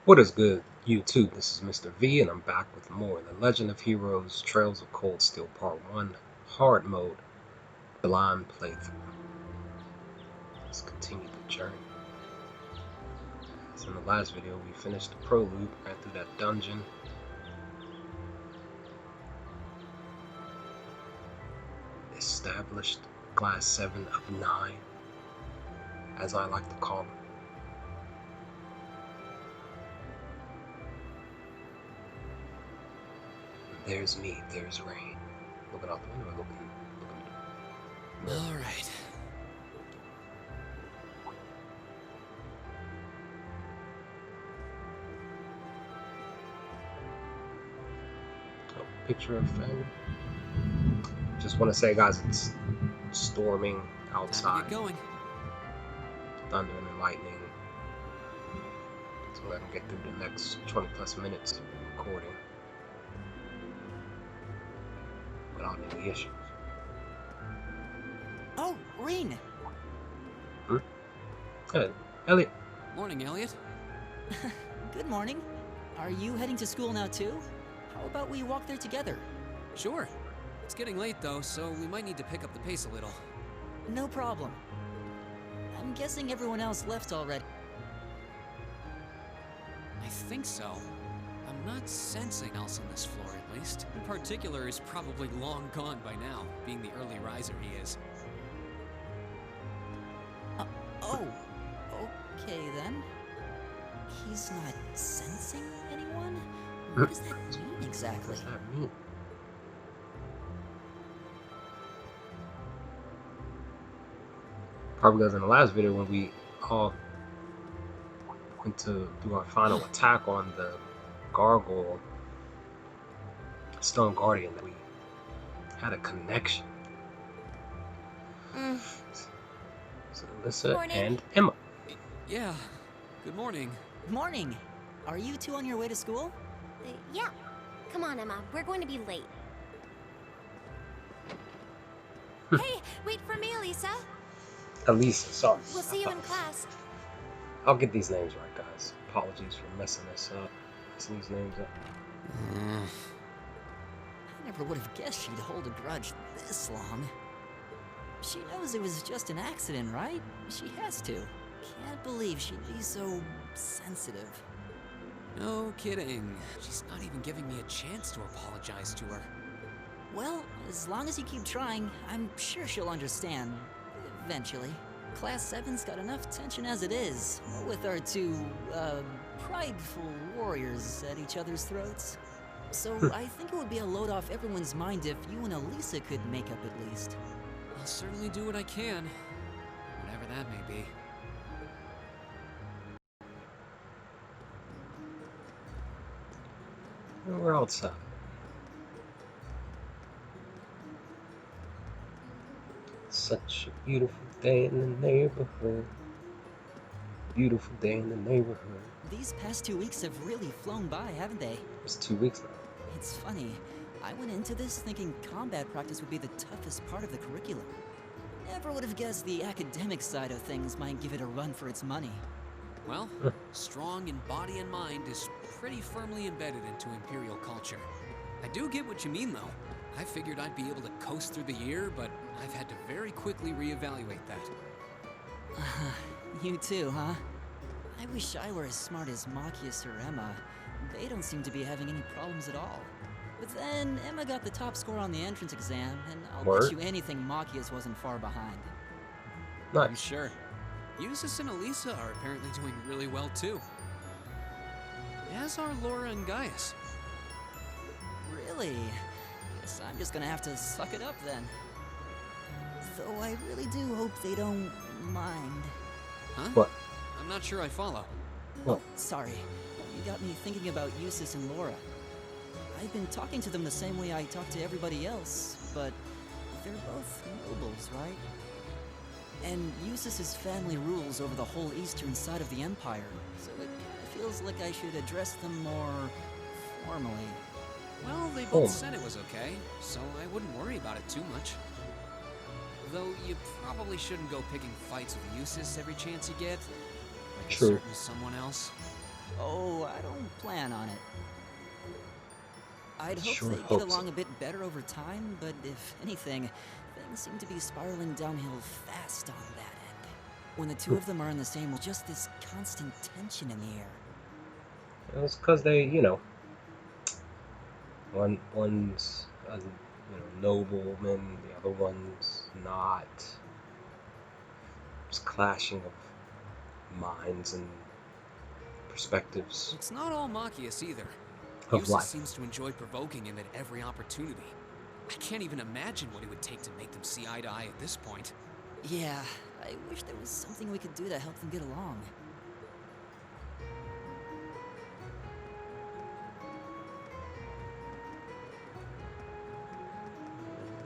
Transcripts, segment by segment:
What is good, YouTube? This is Mr. V, and I'm back with more The Legend of Heroes Trails of Cold Steel Part 1, Hard Mode, Blind Playthrough. Let's continue the journey. So in the last video, we finished the prelude, ran through that dungeon. Established Class 7 of 9, as I like to call them. There's me, there's Rain. Looking out the window, looking. All right. Oh, picture of family. Just want to say, guys, it's storming outside. Time to get going. Thunder and lightning. So I can get through the next 20 plus minutes of recording without any issues. Oh, Ring! Hey, Elliot. Morning, Elliot. Good morning. Are you heading to school now too? How about we walk there together? Sure. It's getting late though, so we might need to pick up the pace a little. No problem. I'm guessing everyone else left already. I think so. I'm not sensing else on this floor, at least. In particular, is probably long gone by now, being the early riser he is. Oh, okay then. He's not sensing anyone? What does that mean exactly? What does that mean? Probably because in the last video when we all went to do our final attack on the gargoyle stone guardian, that we had a connection. So Alyssa and Emma. Yeah. Good morning. Morning! Are you two on your way to school? Yeah. Come on, Emma. We're going to be late. Hey, wait for me, Elisa. Elisa, sorry. We'll see you in class. I'll get these names right, guys. Apologies for messing this up. Messing these names up. I never would have guessed she'd hold a grudge this long. She knows it was just an accident, right? She has to. Can't believe she'd be so sensitive. No kidding. She's not even giving me a chance to apologize to her. Well, as long as you keep trying, I'm sure she'll understand. Eventually. Class 7's got enough tension as it is, with our two, prideful warriors at each other's throats. So I think it would be a load off everyone's mind if you and Elisa could make up at least. I'll certainly do what I can. Whatever that may be. We're outside. Such a beautiful day in the neighborhood. Beautiful day in the neighborhood. These past 2 weeks have really flown by, haven't they? It's 2 weeks now. It's funny. I went into this thinking combat practice would be the toughest part of the curriculum. Never would have guessed the academic side of things might give it a run for its money. Well, strong in body and mind is pretty firmly embedded into Imperial culture. I do get what you mean, though. I figured I'd be able to coast through the year, but I've had to very quickly reevaluate that. You too, huh? I wish I were as smart as Machias or Emma. They don't seem to be having any problems at all. But then Emma got the top score on the entrance exam, and I'll bet you anything Machias wasn't far behind. Nice. I'm sure. Eustace and Elisa are apparently doing really well too. As are Laura and Gaius. Really? Guess I'm just gonna have to suck it up then. Though I really do hope they don't mind. Huh? What? I'm not sure I follow. What? Sorry. You got me thinking about Eustace and Laura. I've been talking to them the same way I talk to everybody else, but they're both nobles, right? And Eustace's family rules over the whole eastern side of the Empire, so it kind of feels like I should address them more formally. Well, they both said it was okay, so I wouldn't worry about it too much. Though you probably shouldn't go picking fights with Eustace every chance you get, like a True. certain someone else. Oh, I don't plan on it. I'd hope Sure they get hope so. along a bit better over time, but if anything, things seem to be spiraling downhill fast on that end. When the two of them are in the same, well, just this constant tension in the air. It's because they, one's a nobleman, the other one's not. It's clashing of minds and perspectives It's not all Machias either. of Eustace life. seems to enjoy provoking him at every opportunity. I can't even imagine what it would take to make them see eye to eye at this point. Yeah, I wish there was something we could do to help them get along.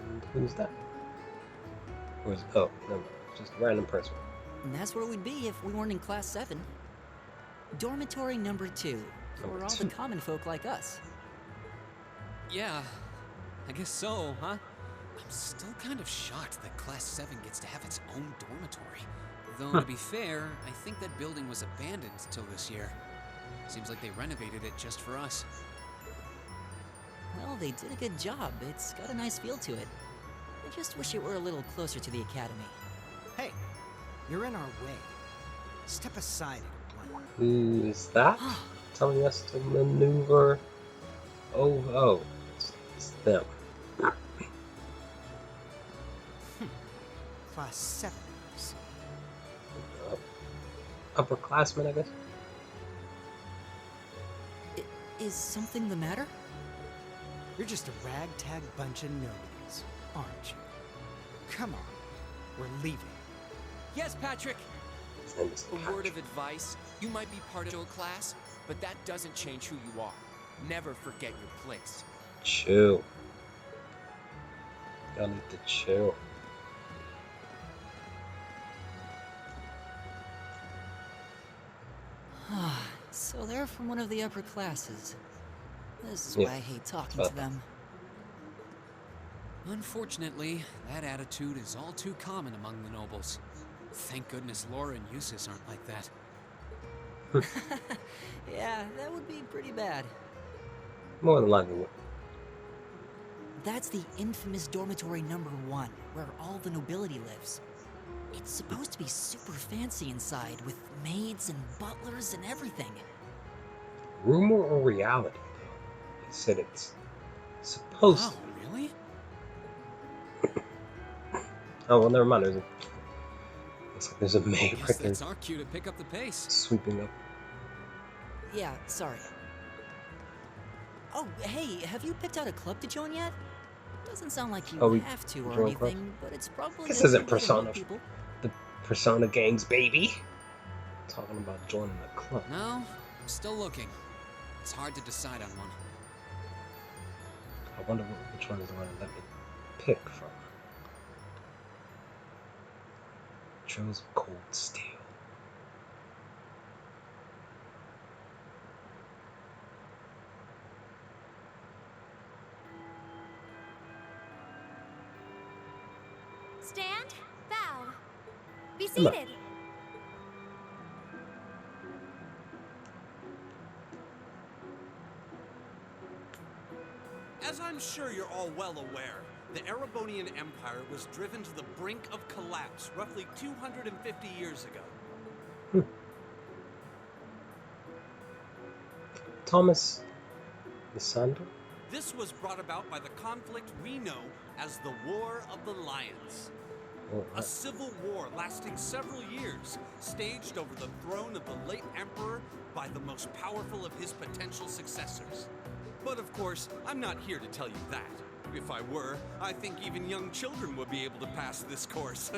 And who's that? Where's oh, no, just a random person. And that's where we'd be if we weren't in Class 7. Dormitory number 2, for all the common folk like us. Yeah, I guess so, huh? I'm still kind of shocked that Class 7 gets to have its own dormitory. Though, to be fair, I think that building was abandoned till this year. Seems like they renovated it just for us. Well, they did a good job. It's got a nice feel to it. I just wish it were a little closer to the academy. Hey, you're in our way. Step aside, Blaine. Who is that? Telling us to maneuver. Oh, it's them. Class 7, you see. Upperclassmen, I guess. Is something the matter? You're just a ragtag bunch of nobodies, aren't you? Come on, we're leaving. Yes, Patrick! His name is A word Patrick. of advice, you might be part of a class, but that doesn't change who you are. Never forget your place. Chill. Y'all need to chill. So they're from one of the upper classes. This is Yeah. why I hate talking to them. Unfortunately, that attitude is all too common among the nobles. Thank goodness Laura and Eustace aren't like that. Yeah, that would be pretty bad. More than likely. That's the infamous dormitory number 1, where all the nobility lives. It's supposed to be super fancy inside, with maids and butlers and everything. Rumor or reality? He said it's supposed Wow, to. really? Oh well, never mind. Looks like there's a maid Guess right there that's our cue to pick up the pace. sweeping up. Yeah, sorry. Oh, hey, have you picked out a club to join yet? Doesn't sound like you Oh, we have to or join clubs? anything, but it's probably This good isn't to meet Persona. people. The Persona games, baby. Talking about joining the club. No, I'm still looking. It's hard to decide on one. I wonder which one is the one that let me pick from. Trails of Cold Steel. Stand, bow. Be Come on. seated. As I'm sure you're all well aware, the Erebonian Empire was driven to the brink of collapse roughly 250 years ago. Thomas Lysander? This was brought about by the conflict we know as the War of the Lions. Oh, A civil war lasting several years, staged over the throne of the late emperor by the most powerful of his potential successors. But of course, I'm not here to tell you that. If I were, I think even young children would be able to pass this course.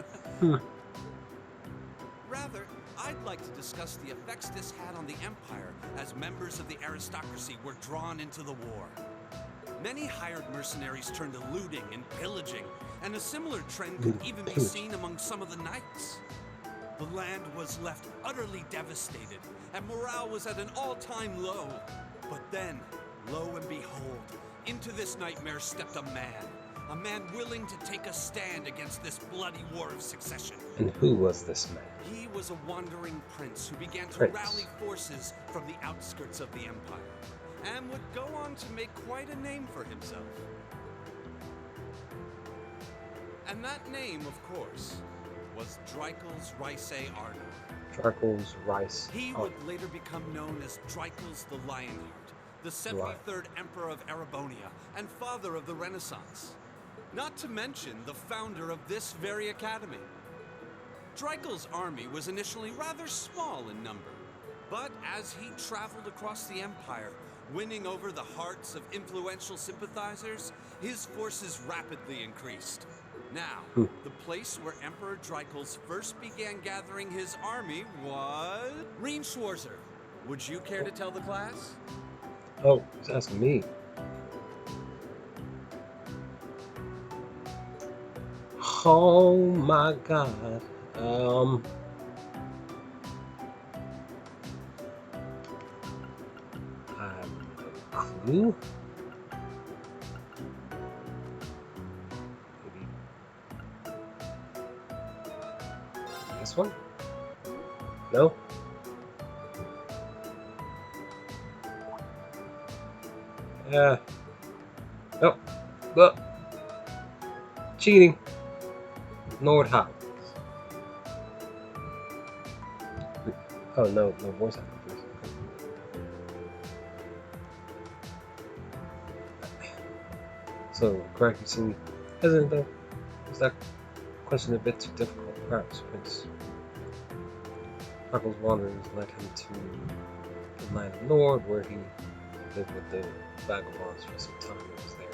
Rather, I'd like to discuss the effects this had on the Empire as members of the aristocracy were drawn into the war. Many hired mercenaries turned to looting and pillaging, and a similar trend could even be seen among some of the knights. The land was left utterly devastated, and morale was at an all-time low. But then, lo and behold, into this nightmare stepped a man willing to take a stand against this bloody war of succession. And who was this man? He was a wandering prince who began to Prince. rally forces forces from the outskirts of the Empire, and would go on to make quite a name for himself. And that name, of course, was Dreikel's Rice Arno. Charcoal's rice. He would later become known as Dreikel's the Lionheart, the 73rd Emperor of Erebonia, and father of the Renaissance. Not to mention the founder of this very academy. Dreikel's army was initially rather small in number, but as he traveled across the Empire, winning over the hearts of influential sympathizers, his forces rapidly increased. Now, the place where Emperor Dreikel's first began gathering his army was... Reen Schwarzer, would you care to tell the class? Oh, he's asking me. Oh my god. I have no clue. This one? No? Yeah. Oh. Look. Cheating. Nordhaus. Oh, no voice acting, please. So, correct, you seem hesitant though? Is that question a bit too difficult? Perhaps Prince Dreikel's wanderings led him to the land of Nord, where he lived with the vagabonds for some time. It was there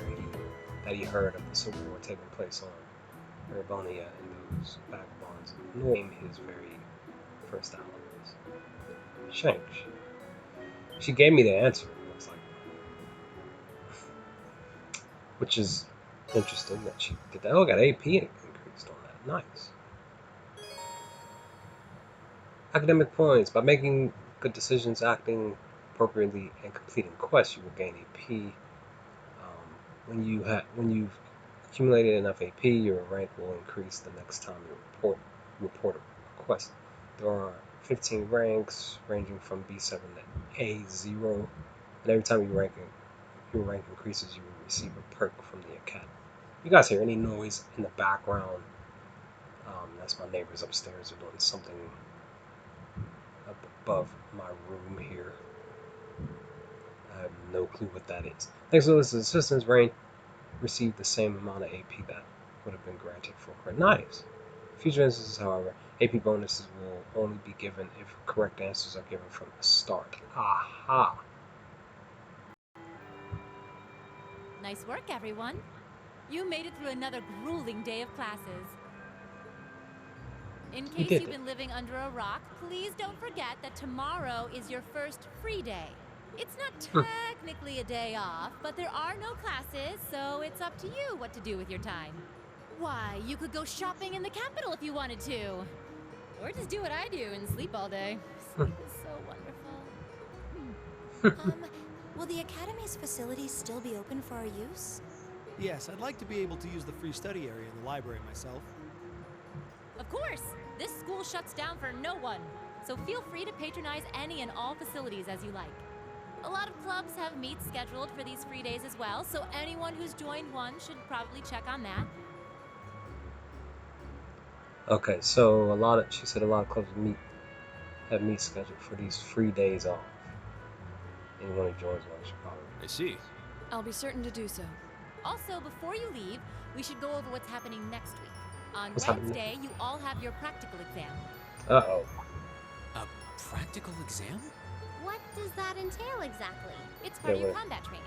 that he heard of the civil war taking place on Erebonia, and those vagabonds named his very first allies. Shank. She gave me the answer. I was like, which is interesting that she did that. Oh, I got AP increased on that. Nice. Academic points. By making good decisions, acting appropriately, and completing quests, you will gain AP. When you've accumulated enough AP, your rank will increase the next time you report a quest. There are 15 ranks, ranging from B7 to A0, and every time your rank increases, you will receive a perk from the academy. You guys hear any noise in the background? That's my neighbors upstairs. They're doing something up above my room here. I have no clue what that is. Thanks to this assistance, Rain received the same amount of AP that would have been granted for her. Nice. Future instances, however, AP bonuses will only be given if correct answers are given from the start. Aha! Nice work, everyone. You made it through another grueling day of classes. In case you've been living under a rock, please don't forget that tomorrow is your first free day. It's not technically a day off, but there are no classes, so it's up to you what to do with your time. Why, you could go shopping in the capital if you wanted to. Or just do what I do and sleep all day. Sleep is so wonderful. Will the Academy's facilities still be open for our use? Yes, I'd like to be able to use the free study area in the library myself. Of course! This school shuts down for no one, so feel free to patronize any and all facilities as you like. A lot of clubs have meets scheduled for these free days as well, so anyone who's joined one should probably check on that. Okay, so she said a lot of clubs have meets scheduled for these free days off. Anyone who joins one should probably. I see. I'll be certain to do so. Also, before you leave, we should go over what's happening next week. On Wednesday, you all have your practical exam. Uh-oh. A practical exam? What does that entail exactly? It's part of your combat training.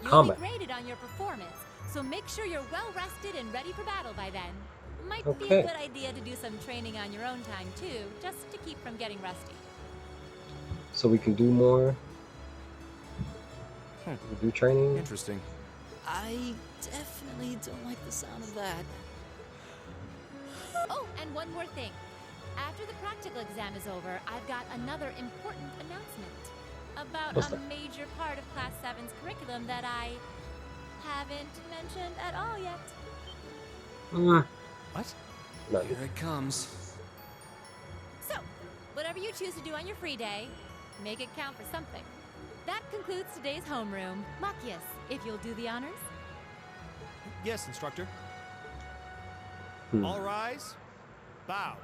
You'll be graded on your performance, so make sure you're well rested and ready for battle by then. Might be a good idea to do some training on your own time too, just to keep from getting rusty. So we can do more? We do training? Interesting. I definitely don't like the sound of that. Oh, and one more thing. After the practical exam is over, I've got another important announcement about a major part of Class 7's curriculum that I haven't mentioned at all yet. What? No. Here it comes. So, whatever whatever you choose to do on your free day, make it count for something. That concludes today's homeroom. Machias, if you'll do the honors. Yes, instructor. Hmm. All rise. Bow.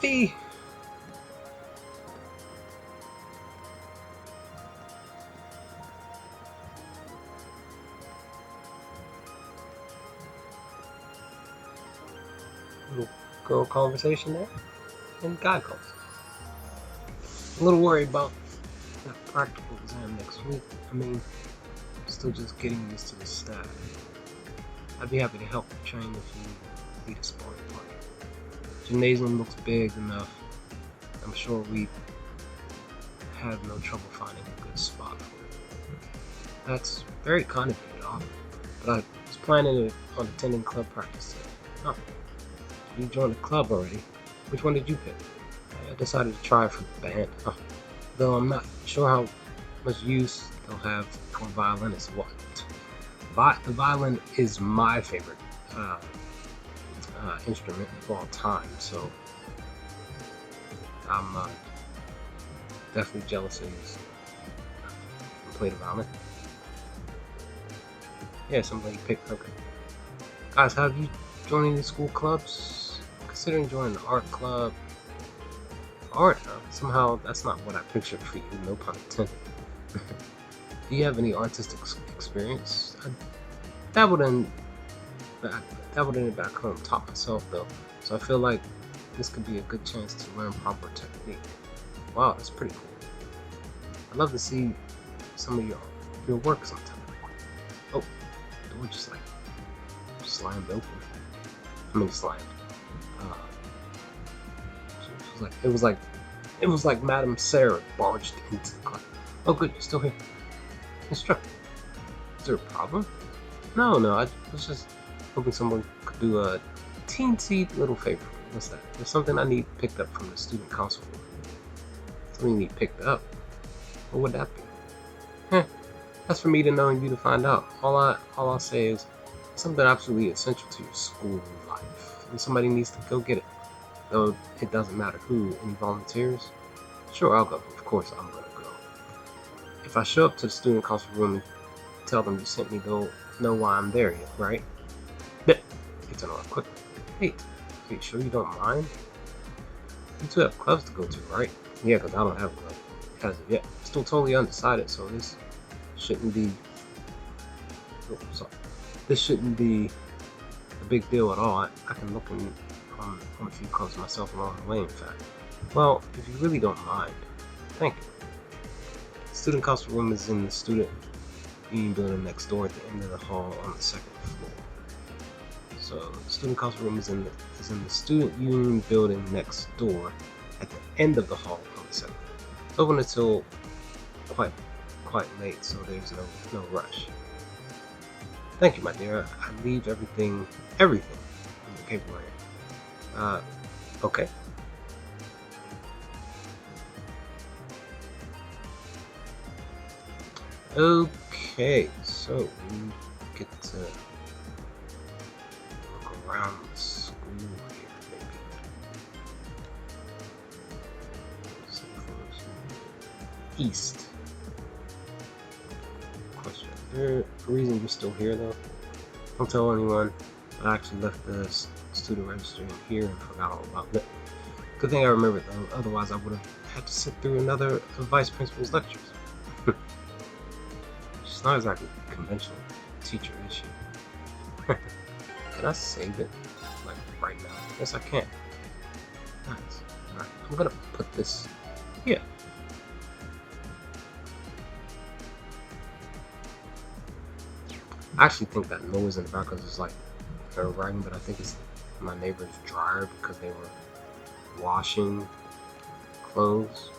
Fee. Little girl conversation there, and guy calls. A little worried about that practical exam next week. I mean, I'm still just getting used to the staff. I'd be happy to help train if you lead a sparring party. Gymnasium looks big enough. I'm sure we have no trouble finding a good spot for it. That's very kind of you to offer, but I was planning on attending club practice today. Oh, you joined the club already. Which one did you pick? I decided to try for the band. Oh, though I'm not sure how much use they'll have for violinists. What? The violin is my favorite instrument of all time, so I'm definitely jealous of you. Play the violin. Yeah, somebody picked. Okay, guys, have you joined any school clubs? Considering joining the art club. Art, huh? Somehow that's not what I pictured for you. No pun intended. Do you have any artistic experience? I dabbled in it back home, taught myself though, so I feel like this could be a good chance to learn proper technique. Wow, that's pretty cool. I'd love to see some of your work sometime. Oh, the door just slammed open. I mean, slammed. It was like Madame Sarah barged into the club. Oh, good, you're still here. Instructor, is there a problem? No, I was just hoping someone could do a teensy little favor. What's that? There's something I need picked up from the student council room. Something you need picked up? What would that be? That's for me to know and you to find out. All I'll say is something absolutely essential to your school life, and somebody needs to go get it. Though it doesn't matter who. Any volunteers? Sure, I'll go. Of course, I'm gonna go. If I show up to the student council room and tell them you sent me, they'll know why I'm there yet, right? Get to know quick. Hey, are you sure you don't mind? You two have clubs to go to, right? Yeah, because I don't have a club as of yet. Still totally undecided, so this shouldn't be. This shouldn't be a big deal at all. I can look on a few clubs myself along the way, in fact. Well, if you really don't mind, thank you. The student council room is in the student union building next door at the end of the hall on the second floor. So the student council room is in the student union building next door at the end of the hall on the second floor. It's open until quite late, so there's no rush. Thank you, my dear. I leave everything in the paperwork. Okay. Okay, so we get to look around the school here, maybe. East. Question. Is there a reason you're still here, though? Don't tell anyone. I actually left the student register in here and forgot all about it. Good thing I remembered, though. Otherwise, I would have had to sit through another vice principal's lectures. She's not exactly a conventional teacher, is she? Can I save it? Like, right now? Yes, I can. Nice. Alright, I'm gonna put this here. I actually think that noise in the background is like her writing, but I think it's my neighbor's dryer because they were washing clothes.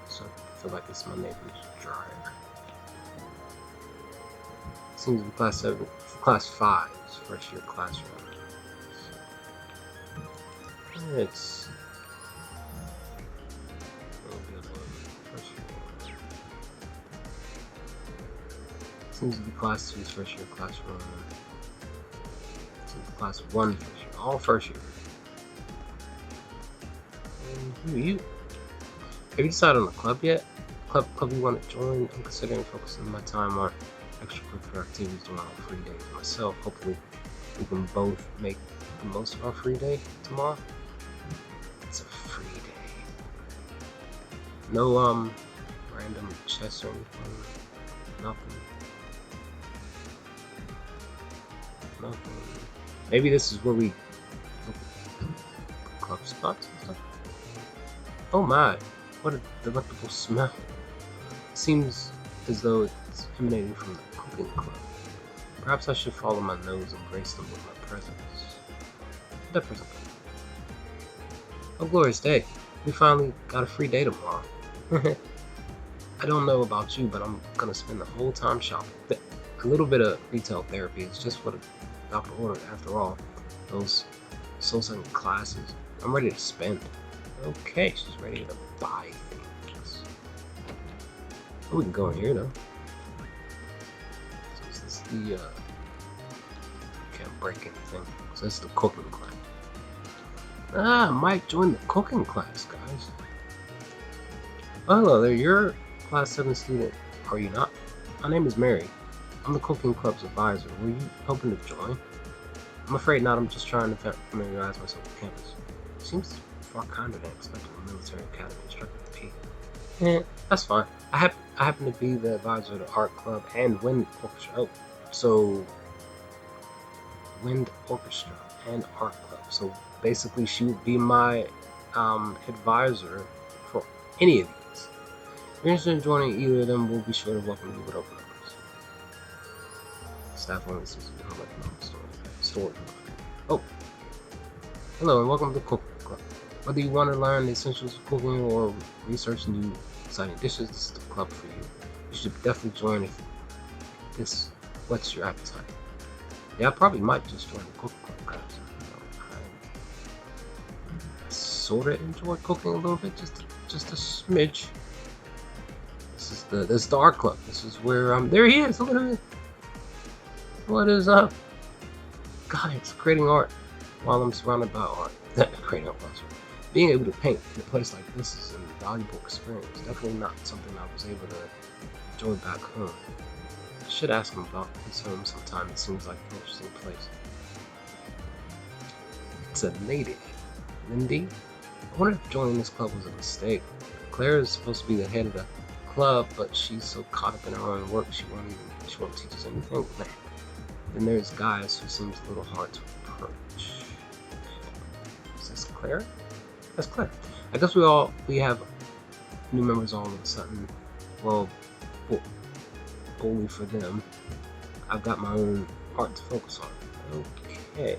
So I feel like it's my neighbor's dryer. Seems to be class 5, first year classroom. It's seems to be class 2's first year classroom. class of 1 first year, all first year. And who are you? Have you decided on a club yet? Club you want to join? I'm considering focusing my time on extracurricular activities during our free days myself. Hopefully we can both make the most of our free day tomorrow. It's a free day. No random chess or anything. Nothing. Maybe this is where we look at club spots and stuff. Oh my, what a delectable smell. It seems as though it's emanating from the cooking club. Perhaps I should follow my nose and grace them with my presence. Definitely. Oh, glorious day. We finally got a free day tomorrow. I don't know about you, but I'm gonna spend the whole time shopping. A little bit of retail therapy is just what a doctor ordered after all. Those soul-sucking classes. I'm ready to spend. Okay, she's ready to buy things. Oh, we can go in here though. So is this the can't break anything. So this is the cooking class. I might join the cooking class, guys. Oh, hello there, you're class 7 student, are you not? My name is Mary. I'm the cooking club's advisor. Were you hoping to join? I'm afraid not. I'm just trying to familiarize myself with campus. Seems far kinder than expected a military academy instructor to be. Yeah, that's fine. I happen to be the advisor of the art club and wind orchestra. Oh, so wind orchestra and art club. So basically, she would be my advisor for any of these. If you're interested in joining either of them, we'll be sure to welcome you with open arms. Staff only sees you how much storage. Oh, hello and welcome to the cooking club. Whether you want to learn the essentials of cooking or research new exciting dishes, this is the club for you. You should definitely join if this whets your appetite. Yeah, I probably might just join the cooking club, guys. I sort of enjoy cooking a little bit, just a smidge. This is the art club. This is where there he is. Look at him. What is up? God, it's creating art while I'm surrounded by art. Creating art while I'm surrounded. Being able to paint in a place like this is an invaluable experience. Definitely not something I was able to enjoy back home. I should ask him about his home sometime. It seems like an interesting place. It's a lady. Lindy? I wonder if joining this club was a mistake. Claire is supposed to be the head of the club, but she's so caught up in her own work she won't teach us anything. Man. Then there's guys who seems a little hard to approach. Is this Claire? That's Claire. I guess we have new members all of a sudden. Well, only for them. I've got my own art to focus on. Okay.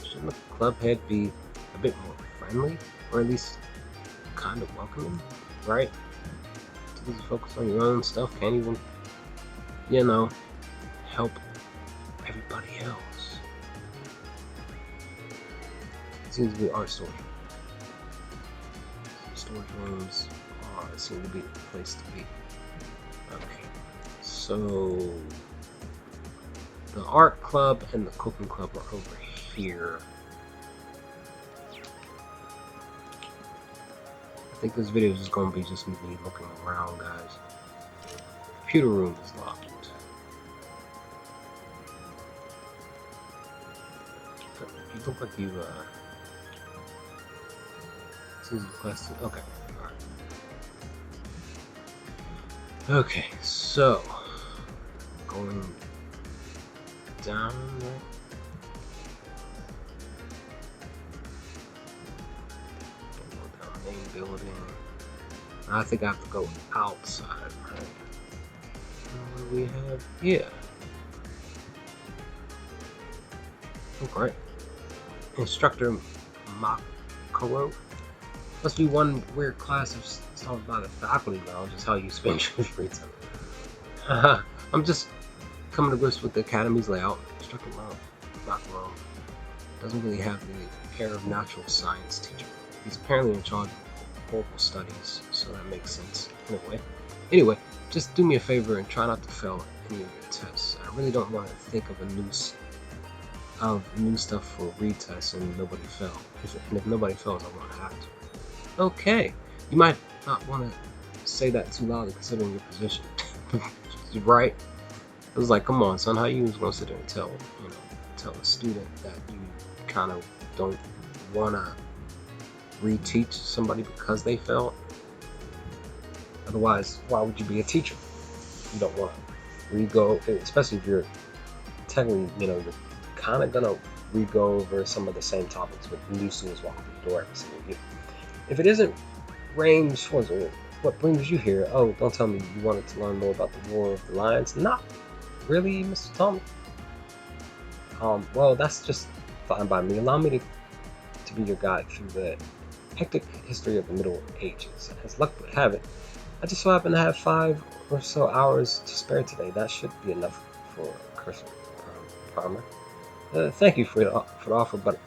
Shouldn't the club head be a bit more friendly? Or at least kind of welcoming? Right? To just focus on your own stuff. Can't even, help everybody else. It seems to be art storage. Storage rooms seem to be the place to be. Okay. So the art club and the cooking club are over here. I think this video is just going to be just me looking around, guys. Computer room is locked. You look like you seems requested. Okay, alright. Okay, so going down there. Go down main building. I think I have to go outside, right? What do we have here? Okay. Instructor Makaro. Must be one weird class of solved by the faculty lounge is how you spend your free time. I'm just coming to grips with the academy's layout. Instructor Makaro doesn't really have the air of natural science teacher. He's apparently in charge of global studies, so that makes sense in a way. Anyway, just do me a favor and try not to fail any of your tests. I really don't want to think of a noose of new stuff for retests and nobody fell. If nobody fails, I won't have to. Okay, you might not want to say that too loudly considering your position. Right? It was like, come on, son, how you was gonna sit there and tell a student that you kind of don't wanna reteach somebody because they failed? Otherwise, why would you be a teacher? You don't want to re-go, especially if you're technically, you're kind of gonna re-go over some of the same topics with new students walking through the door every single year. If it isn't range, what brings you here? Oh, don't tell me you wanted to learn more about the War of the Lions. Not really, Mr. Tommy. Well, that's just fine by me. Allow me to be your guide through the hectic history of the Middle Ages. As luck would have it, I just so happen to have 5 or so hours to spare today. That should be enough for a cursory primer. Thank you for the offer, but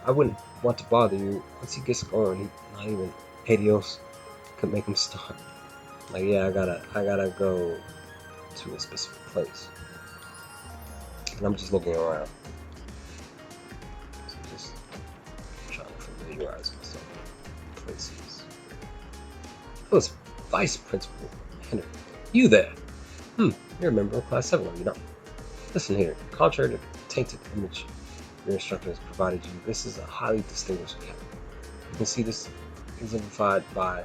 I wouldn't want to bother you. Once he gets going, not even Helios could make him start. Like, yeah, I gotta go to a specific place. And I'm just looking around. So just trying to familiarize myself with places. Oh, it's Vice Principal Henry. You there? You're a member of Class 7, are you not? Listen here, contrary to the tainted image your instructor has provided you, this is a highly distinguished academy. You can see this exemplified by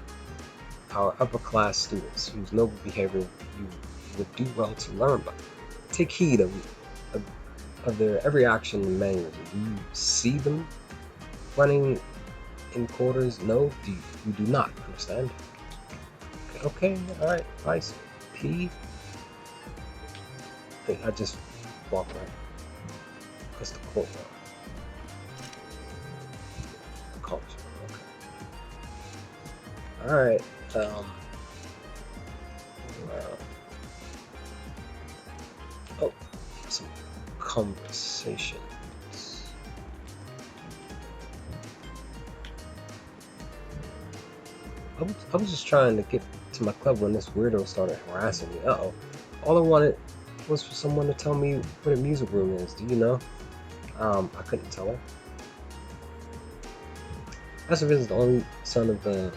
our upper class students whose noble behavior you would do well to learn by. Take heed of their every action and mannerism. Do you see them running in quarters? No, you do not understand. Okay, alright, Vice P. I just walked right. That's the courtyard. College. Okay. Alright, oh, some conversations. I was just trying to get to my club when this weirdo started harassing me. Uh-oh. All I wanted was for someone to tell me where the music room is. Do you know? I couldn't tell her. Asif is the only son of the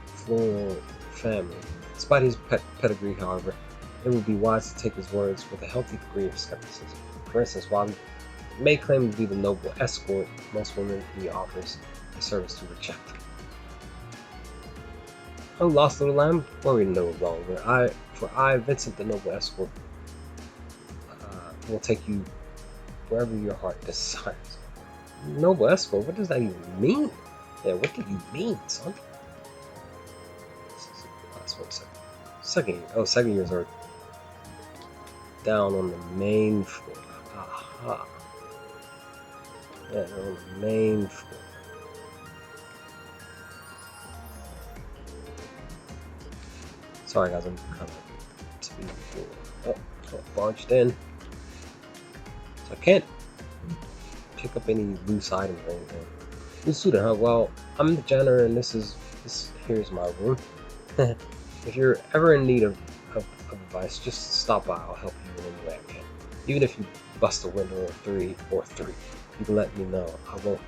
Floral family. Despite his pedigree, however, it would be wise to take his words with a healthy degree of skepticism. For instance, while he may claim to be the noble escort, most women he offers a service to reject. Oh, lost little lamb, worry no longer. I, Vincent the noble escort, will take you wherever your heart desires. Noble escort? What does that even mean? Yeah, what do you mean, son? Last 1 second. Second years are down on the main floor. Aha. Yeah, they're on the main floor. Sorry guys, I'm kind of speeding forward. Oh, barged in. So I can't pick up any loose items or anything. New student, huh? Well, I'm the janitor and here's my room. If you're ever in need of advice, just stop by. I'll help you in any way I can. Even if you bust a window or three, you can let me know. I won't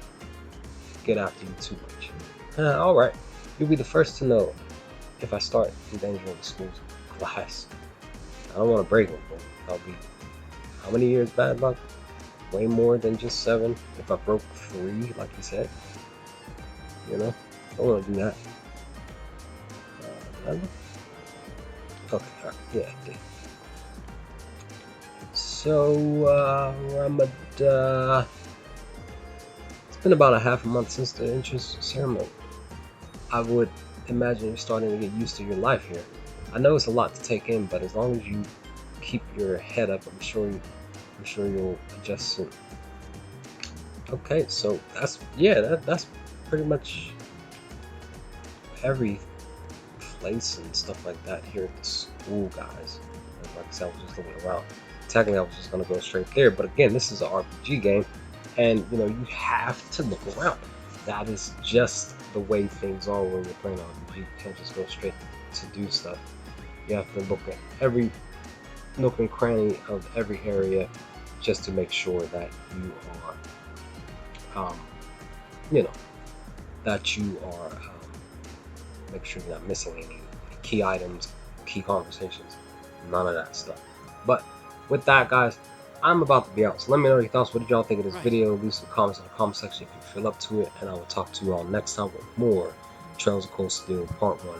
get after you too much. Alright, you'll be the first to know if I start endangering the school's class. I don't want to break it, but I'll be how many years bad luck? Way more than just 7. If I broke 3, like you said, I don't want to do that. Okay, alright, yeah, I did. So, Ramada. It's been about a half a month since the entrance ceremony. I would imagine you're starting to get used to your life here. I know it's a lot to take in, but as long as you keep your head up, I'm sure you'll adjust soon. Okay, so that's pretty much every place and stuff like that here at the school, guys. And like I said, I was just looking around. Technically, I was just gonna go straight there, but again, this is an RPG game, and you have to look around. That is just the way things are when you're playing RPG. You can't just go straight to do stuff. You have to look at every nook and cranny of every area just to make sure that you are, you know, that you are, make sure you're not missing any key items, key conversations, none of that stuff. But with that, guys, I'm about to be out. So let me know your thoughts. What did y'all think of this video? Leave some comments in the comment section if you feel up to it. And I will talk to you all next time with more Trails of Cold Steel Part 1.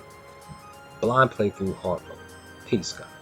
Blind playthrough hard mode. Peace, guys.